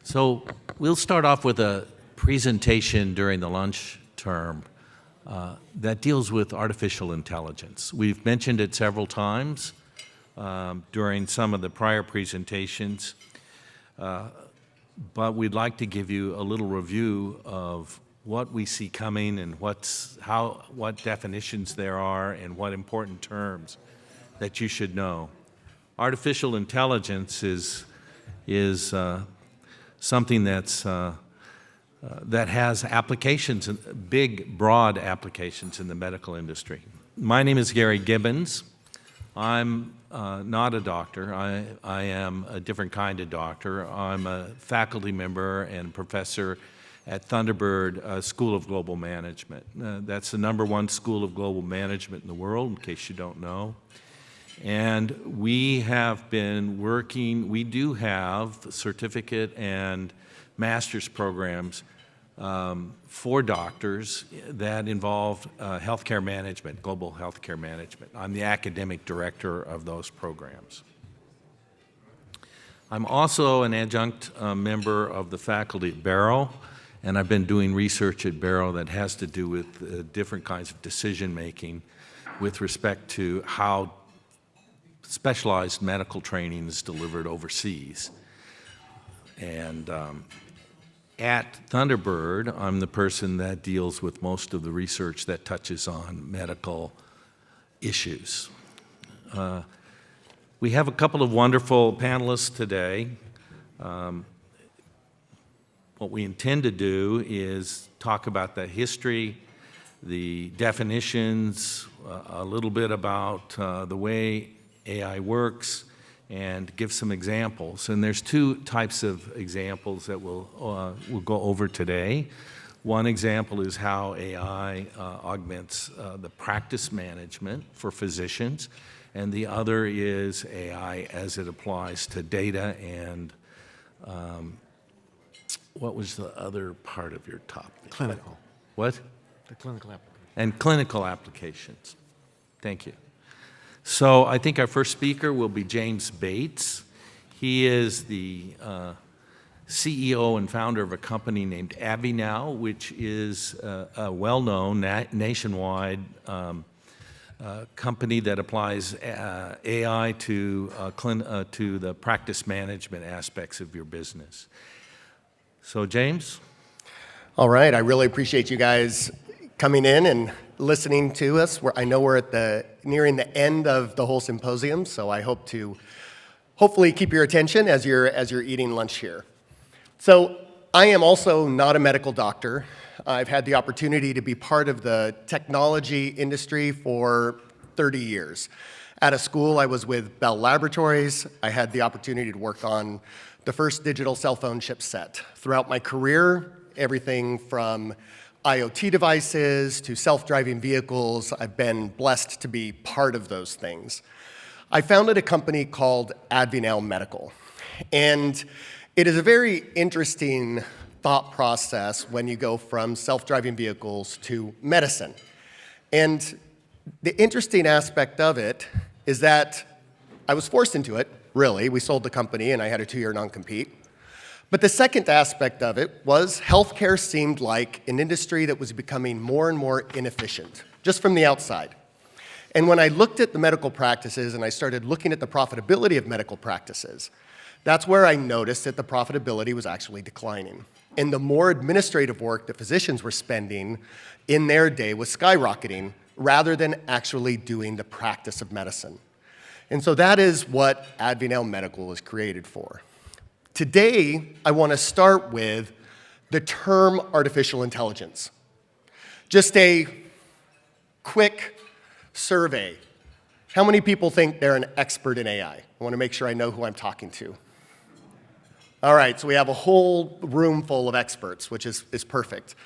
So we'll start off with a presentation during the lunch term that deals with artificial intelligence. We've mentioned it several times during some of the prior presentations, but we'd like to give you a little review of what we see coming and what definitions there are and what important terms that you should know. Artificial intelligence is something that has applications, big, broad applications in the medical industry. My name is Gary Gibbons. I'm not a doctor. I am a different kind of doctor. I'm a faculty member and professor at Thunderbird School of Global Management. That's the #1 school of global management in the world, in case you don't know. And we have been working, we do have certificate and master's programs for doctors that involve healthcare management, global healthcare management. I'm the academic director of those programs. I'm also an adjunct member of the faculty at Barrow, and I've been doing research at Barrow that has to do with different kinds of decision making with respect to how specialized medical training is delivered overseas. And at Thunderbird, I'm the person that deals with most of the research that touches on medical issues. We have a couple of wonderful panelists today. What we intend to do is talk about the history, the definitions, a little bit about the way AI works, and give some examples. And there's two types of examples that we'll go over today. One example is how AI augments the practice management for physicians, and the other is AI as it applies to data and what was the other part of your topic? Clinical. What? The clinical application. And clinical applications. Thank you. So I think our first speaker will be James Bates. He is the CEO and founder of a company named AbbVie, which is a well-known nationwide company that applies AI to the practice management aspects of your business. So James? All right, I really appreciate you guys coming in and listening to us. I know we're nearing the end of the whole symposium, so I hope to hopefully keep your attention as you're eating lunch here. So I am also not a medical doctor. I've had the opportunity to be part of the technology industry for 30 years. At a school, I was with Bell Laboratories. I had the opportunity to work on the first digital cell phone chipset. Throughout my career, everything from IoT devices to self-driving vehicles, I've been blessed to be part of those things. I founded a company called AbbVie Medical, and it is a very interesting thought process when you go from self-driving vehicles to medicine. And the interesting aspect of it is that I was forced into it, really. We sold the company and I had a 2-year non-compete. But the second aspect of it was healthcare seemed like an industry that was becoming more and more inefficient, just from the outside. And when I looked at the medical practices and I started looking at the profitability of medical practices, that's where I noticed that the profitability was actually declining. And the more administrative work that physicians were spending in their day was skyrocketing rather than actually doing the practice of medicine. And so that is what AbbVie Medical is created for. Today, I want to start with the term artificial intelligence. Just a quick survey. How many people think they're an expert in AI? I want to make sure I know who I'm talking to. All right, so we have a whole room full of experts, which is perfect.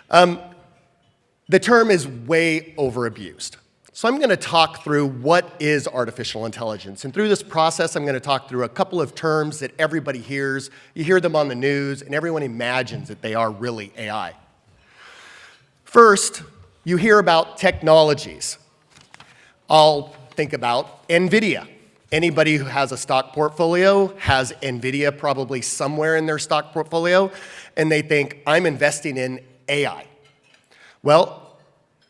The term is way overabused. So I'm going to talk through what is artificial intelligence. And through this process, I'm going to talk through a couple of terms that everybody hears. You hear them on the news, and everyone imagines that they are really AI. First, you hear about technologies. I'll think about NVIDIA. Anybody who has a stock portfolio has NVIDIA probably somewhere in their stock portfolio, and they think, I'm investing in AI. Well,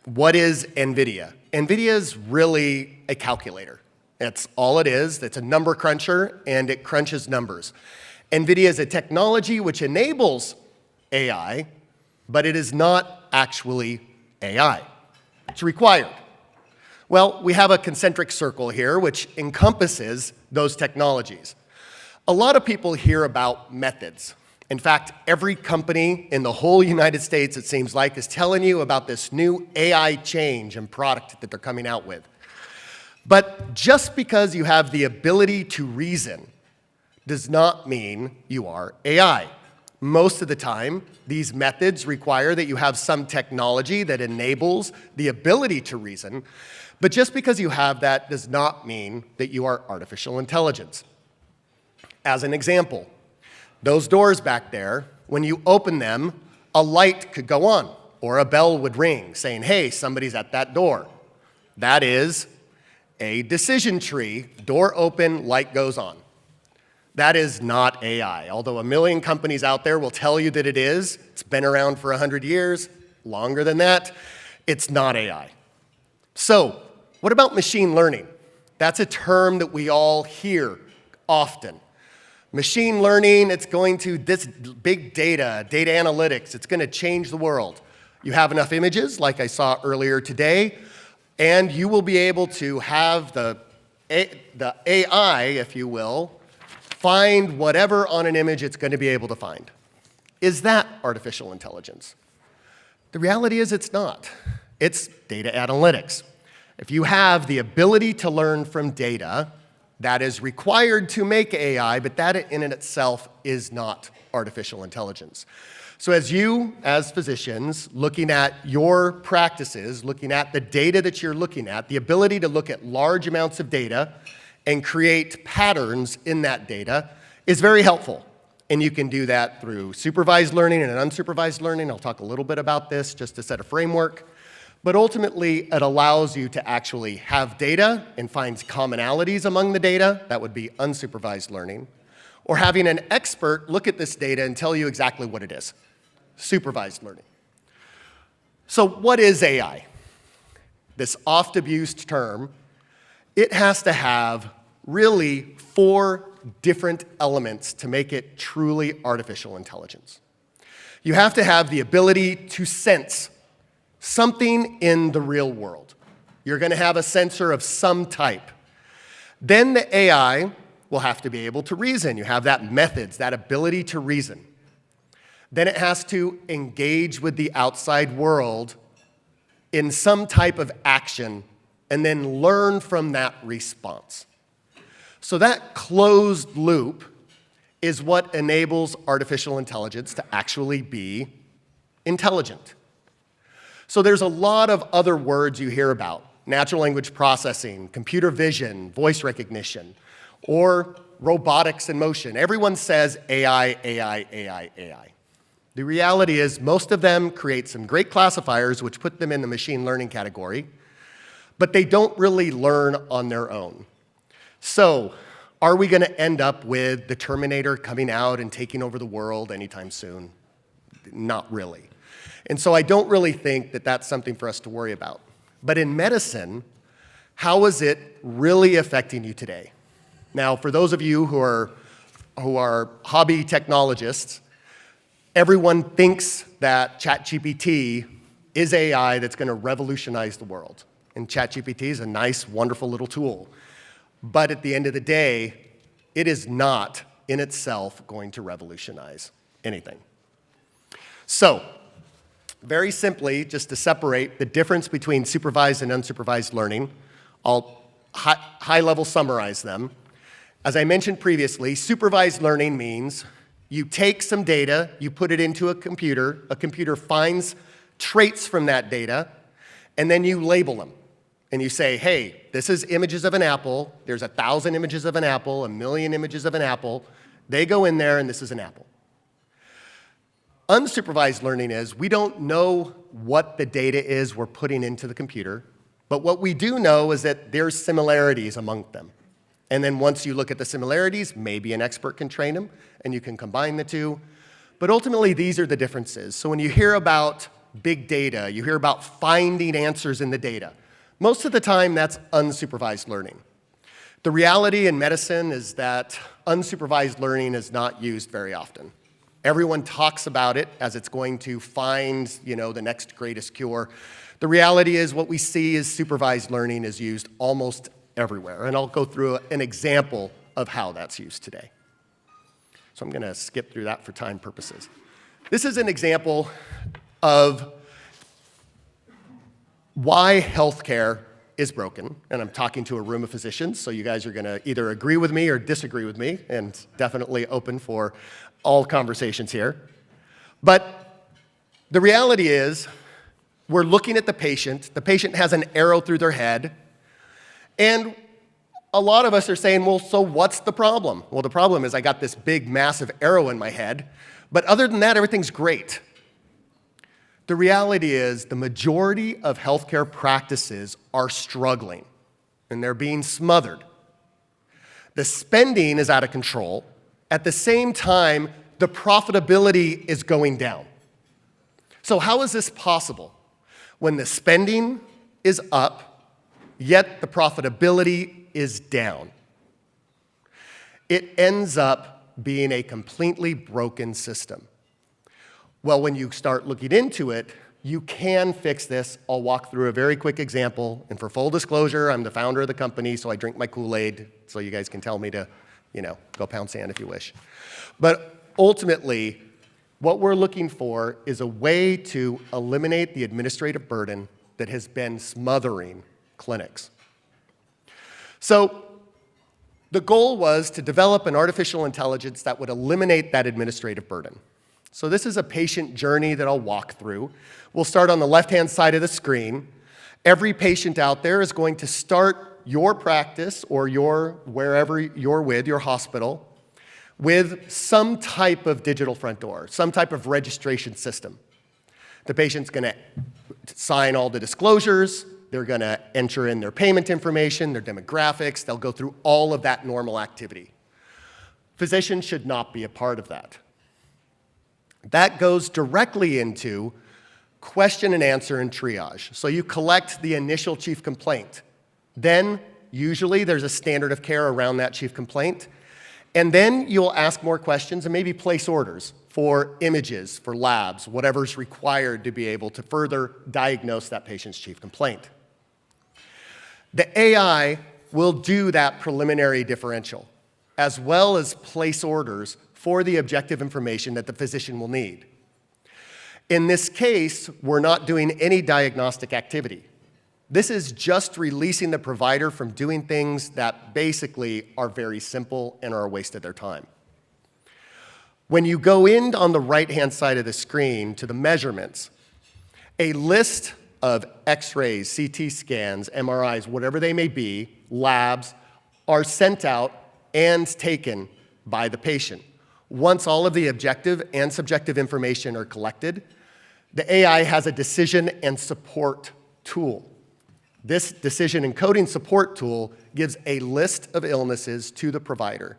what is NVIDIA? NVIDIA is really a calculator. That's all it is. It's a number cruncher, and it crunches numbers. NVIDIA is a technology which enables AI, but it is not actually AI. It's required. Well, we have a concentric circle here which encompasses those technologies. A lot of people hear about methods. In fact, every company in the whole United States, it seems like, is telling you about this new AI change and product that they're coming out with. But just because you have the ability to reason does not mean you are AI. Most of the time, these methods require that you have some technology that enables the ability to reason, but just because you have that does not mean that you are artificial intelligence. As an example, those doors back there, when you open them, a light could go on, or a bell would ring saying, hey, somebody's at that door. That is a decision tree. Door open, light goes on. That is not AI. Although a million companies out there will tell you that it is, it's been around for 100 years, longer than that, it's not AI. So, what about machine learning? That's a term that we all hear often. Machine learning, it's going to, this big data analytics, it's going to change the world. You have enough images, like I saw earlier today, and you will be able to have the AI, if you will, find whatever on an image it's going to be able to find. Is that artificial intelligence? The reality is it's not. It's data analytics. If you have the ability to learn from data, that is required to make AI, but that in and itself is not artificial intelligence. So as you, as physicians, looking at your practices, looking at the data that you're looking at, the ability to look at large amounts of data and create patterns in that data is very helpful. And you can do that through supervised learning and unsupervised learning. I'll talk a little bit about this just to set a framework. But ultimately, it allows you to actually have data and find commonalities among the data. That would be unsupervised learning. Or having an expert look at this data and tell you exactly what it is. Supervised learning. So what is AI? This oft-abused term. It has to have really 4 different elements to make it truly artificial intelligence. You have to have the ability to sense something in the real world. You're going to have a sensor of some type. Then the AI will have to be able to reason. You have that methods, that ability to reason. Then it has to engage with the outside world in some type of action and then learn from that response. So that closed loop is what enables artificial intelligence to actually be intelligent. So there's a lot of other words you hear about: natural language processing, computer vision, voice recognition, or robotics in motion. Everyone says AI, AI, AI, AI. The reality is most of them create some great classifiers which put them in the machine learning category, but they don't really learn on their own. So, are we going to end up with the Terminator coming out and taking over the world anytime soon? Not really. And so I don't really think that that's something for us to worry about. But in medicine, how is it really affecting you today? Now, for those of you who are hobby technologists, everyone thinks that ChatGPT is AI that's going to revolutionize the world. And ChatGPT is a nice, wonderful little tool. But at the end of the day, it is not in itself going to revolutionize anything. So, very simply, just to separate the difference between supervised and unsupervised learning, I'll high-level summarize them. As I mentioned previously, supervised learning means you take some data, you put it into a computer finds traits from that data, and then you label them. And you say, hey, this is images of an apple, there's 1,000 images of an apple, 1,000,000 images of an apple, they go in there and this is an apple. Unsupervised learning is we don't know what the data is we're putting into the computer, but what we do know is that there's similarities among them. And then once you look at the similarities, maybe an expert can train them, and you can combine the two. But ultimately, these are the differences. So when you hear about big data, you hear about finding answers in the data. Most of the time, that's unsupervised learning. The reality in medicine is that unsupervised learning is not used very often. Everyone talks about it as it's going to find, the next greatest cure. The reality is what we see is supervised learning is used almost everywhere. And I'll go through an example of how that's used today. So I'm going to skip through that for time purposes. This is an example of why healthcare is broken, and I'm talking to a room of physicians, so you guys are going to either agree with me or disagree with me, and definitely open for all conversations here. But the reality is, we're looking at the patient has an arrow through their head, and a lot of us are saying, well, so what's the problem? Well, the problem is I got this big, massive arrow in my head, but other than that, everything's great. The reality is the majority of healthcare practices are struggling, and they're being smothered. The spending is out of control. At the same time, the profitability is going down. So how is this possible? When the spending is up, yet the profitability is down. It ends up being a completely broken system. Well, when you start looking into it, you can fix this. I'll walk through a very quick example. And for full disclosure, I'm the founder of the company, so I drink my Kool-Aid, so you guys can tell me to, go pound sand if you wish. But ultimately, what we're looking for is a way to eliminate the administrative burden that has been smothering clinics. So the goal was to develop an artificial intelligence that would eliminate that administrative burden. So this is a patient journey that I'll walk through. We'll start on the left-hand side of the screen. Every patient out there is going to start your practice or wherever you're with, your hospital, with some type of digital front door, some type of registration system. The patient's going to sign all the disclosures. They're going to enter in their payment information, their demographics. They'll go through all of that normal activity. Physicians should not be a part of that. That goes directly into question and answer and triage. So you collect the initial chief complaint. Then, usually, there's a standard of care around that chief complaint. And then you'll ask more questions and maybe place orders for images, for labs, whatever's required to be able to further diagnose that patient's chief complaint. The AI will do that preliminary differential, as well as place orders for the objective information that the physician will need. In this case, we're not doing any diagnostic activity. This is just releasing the provider from doing things that basically are very simple and are a waste of their time. When you go in on the right-hand side of the screen to the measurements, a list of X-rays, CT scans, MRIs, whatever they may be, labs, are sent out and taken by the patient. Once all of the objective and subjective information are collected, the AI has a decision and support tool. This decision and coding support tool gives a list of illnesses to the provider.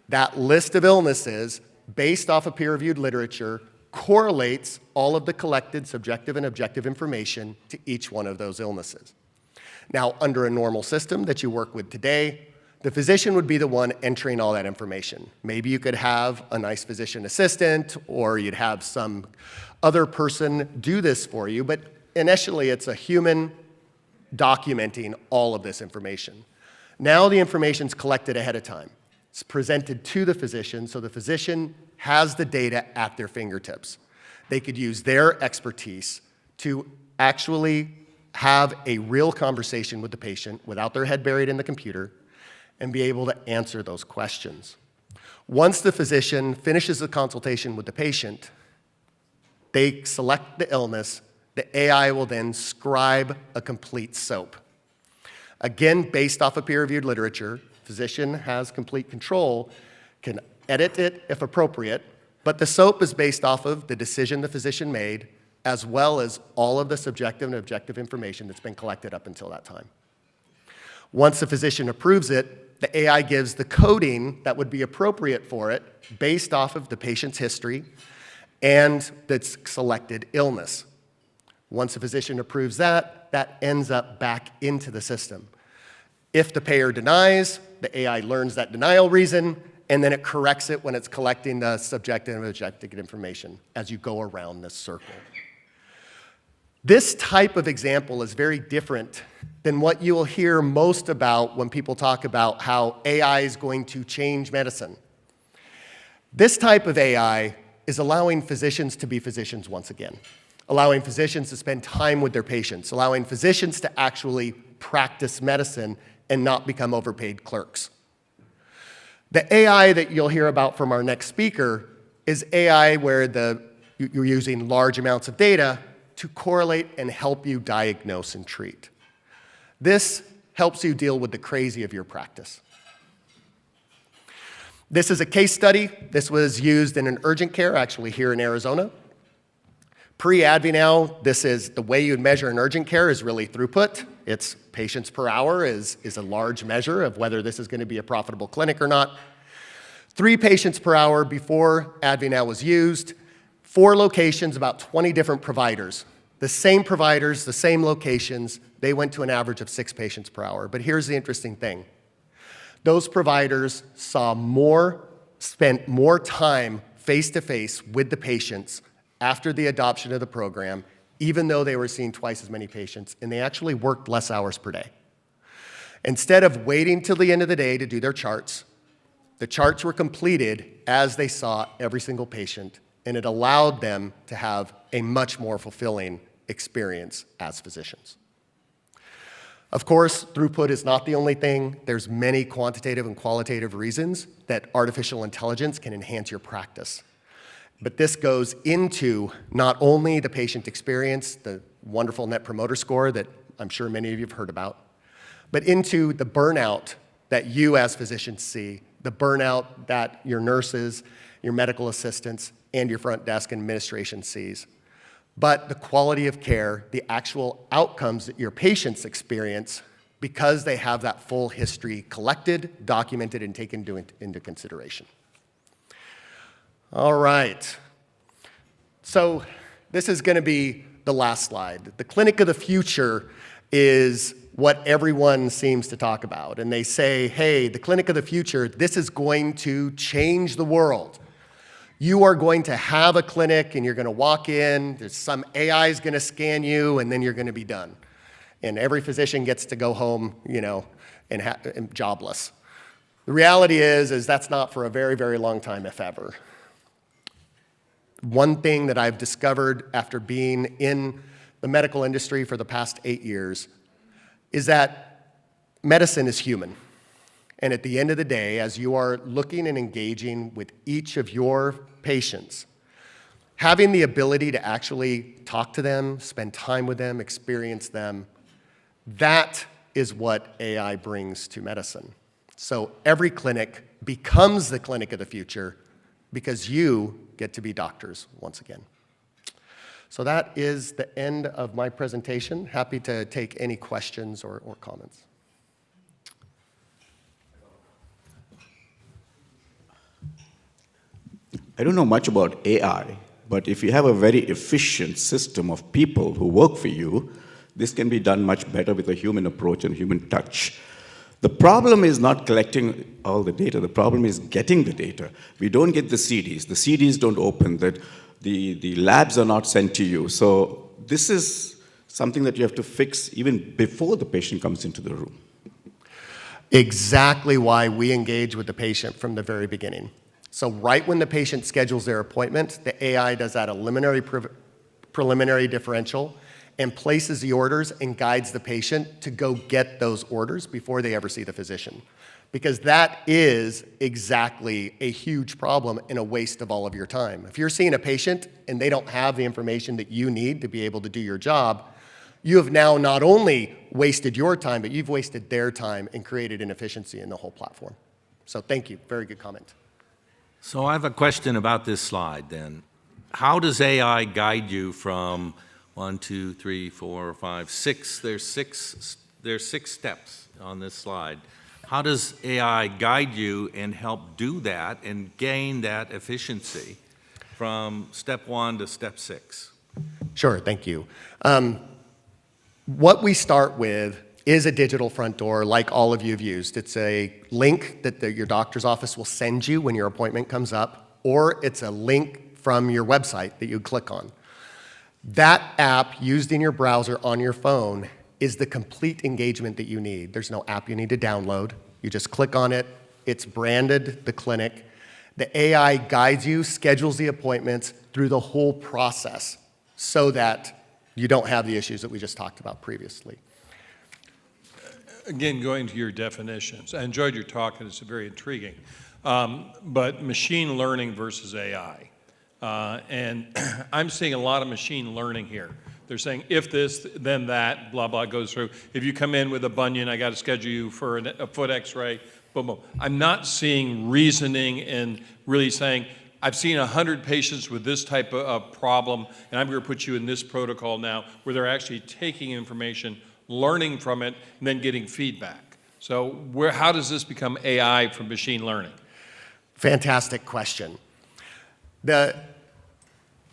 That list of illnesses, based off of peer-reviewed literature, correlates all of the collected subjective and objective information to each one of those illnesses. Now, under a normal system that you work with today, the physician would be the one entering all that information. Maybe you could have a nice physician assistant, or you'd have some other person do this for you, but initially it's a human documenting all of this information. Now the information's collected ahead of time. It's presented to the physician, so the physician has the data at their fingertips. They could use their expertise to actually have a real conversation with the patient without their head buried in the computer and be able to answer those questions. Once the physician finishes the consultation with the patient, they select the illness. The AI will then scribe a complete SOAP. Again, based off of peer-reviewed literature, physician has complete control, can edit it if appropriate, but the SOAP is based off of the decision the physician made, as well as all of the subjective and objective information that's been collected up until that time. Once the physician approves it, The AI gives the coding that would be appropriate for it based off of the patient's history and the selected illness. Once a physician approves that, that ends up back into the system. If the payer denies, the AI learns that denial reason, and then it corrects it when it's collecting the subjective and objective information as you go around this circle. This type of example is very different than what you will hear most about when people talk about how AI is going to change medicine. This type of AI is allowing physicians to be physicians once again, allowing physicians to spend time with their patients, allowing physicians to actually practice medicine and not become overpaid clerks. The AI that you'll hear about from our next speaker is AI where you're using large amounts of data to correlate and help you diagnose and treat. This helps you deal with the crazy of your practice. This is a case study. This was used in an urgent care, actually here in Arizona. Pre-AdviNow, this is the way you'd measure an urgent care is really throughput. It's patients per hour is a large measure of whether this is going to be a profitable clinic or not. 3 patients per hour before AdviNow was used. 4 locations, about 20 different providers. The same providers, the same locations, they went to an average of 6 patients per hour. But here's the interesting thing. Those providers spent more time face-to-face with the patients after the adoption of the program, even though they were seeing twice as many patients, and they actually worked less hours per day. Instead of waiting till the end of the day to do their charts, the charts were completed as they saw every single patient, and it allowed them to have a much more fulfilling experience as physicians. Of course, throughput is not the only thing. There's many quantitative and qualitative reasons that artificial intelligence can enhance your practice. But this goes into not only the patient experience, the wonderful Net Promoter Score that I'm sure many of you have heard about, but into the burnout that you as physicians see, the burnout that your nurses, your medical assistants, and your front desk administration sees. But the quality of care, the actual outcomes that your patients experience because they have that full history collected, documented, and taken into consideration. All right. So this is going to be the last slide. The clinic of the future is what everyone seems to talk about. And they say, hey, the clinic of the future, this is going to change the world. You are going to have a clinic and you're going to walk in, there's some AI is going to scan you, and then you're going to be done. And every physician gets to go home, and jobless. The reality is that's not for a very, very long time, if ever. One thing that I've discovered after being in the medical industry for the past 8 years is that medicine is human. And at the end of the day, as you are looking and engaging with each of your patients, having the ability to actually talk to them, spend time with them, experience them, that is what AI brings to medicine. So every clinic becomes the clinic of the future because you get to be doctors once again. So that is the end of my presentation. Happy to take any questions or comments. I don't know much about AI, but if you have a very efficient system of people who work for you, this can be done much better with a human approach and human touch. The problem is not collecting all the data. The problem is getting the data. We don't get the CDs. The CDs don't open. The labs are not sent to you. So this is something that you have to fix even before the patient comes into the room. Exactly why we engage with the patient from the very beginning. So right when the patient schedules their appointment, the AI does that preliminary differential and places the orders and guides the patient to go get those orders before they ever see the physician. Because that is exactly a huge problem and a waste of all of your time. If you're seeing a patient and they don't have the information that you need to be able to do your job, you have now not only wasted your time, but you've wasted their time and created inefficiency in the whole platform. So thank you. Very good comment. So I have a question about this slide then. How does AI guide you from 1, 2, 3, 4, 5, 6? There's six steps on this slide. how does AI guide you and help do that and gain that efficiency from step 1 to step 6? Sure, thank you. What we start with is a digital front door like all of you have used. It's a link that your doctor's office will send you when your appointment comes up, or it's a link from your website that you click on. That app used in your browser on your phone is the complete engagement that you need. There's no app you need to download. You just click on it. It's branded the clinic. The AI guides you, schedules the appointments through the whole process so that you don't have the issues that we just talked about previously. Again, going to your definitions, I enjoyed your talk and it's very intriguing, but machine learning versus AI. And I'm seeing a lot of machine learning here. They're saying if this, then that, blah, blah, goes through. If you come in with a bunion, I got to schedule you for a foot x-ray, boom, boom. I'm not seeing reasoning and really saying, I've seen 100 patients with this type of problem, and I'm going to put you in this protocol now, where they're actually taking information, learning from it, and then getting feedback. So how does this become AI from machine learning? Fantastic question.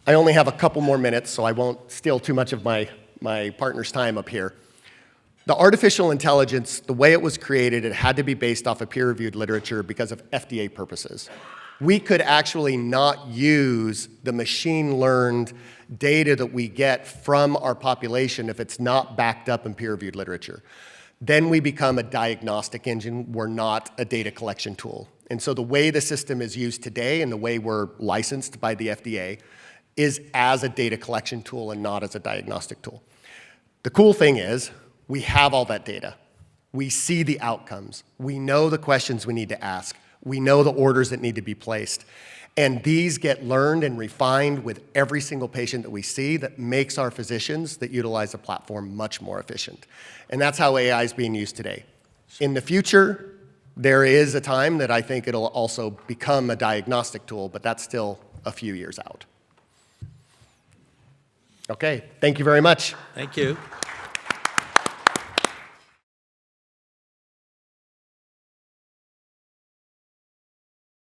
I only have a couple more minutes, so I won't steal too much of my partner's time up here. The artificial intelligence, the way it was created, it had to be based off of peer-reviewed literature because of FDA purposes. We could actually not use the machine-learned data that we get from our population if it's not backed up in peer-reviewed literature. Then we become a diagnostic engine. We're not a data collection tool. And so the way the system is used today and the way we're licensed by the FDA is as a data collection tool and not as a diagnostic tool. The cool thing is we have all that data. We see the outcomes. We know the questions we need to ask. We know the orders that need to be placed. And these get learned and refined with every single patient that we see that makes our physicians that utilize the platform much more efficient. And that's how AI is being used today. In the future, there is a time that I think it'll also become a diagnostic tool, but that's still a few years out. Okay, thank you very much. Thank you.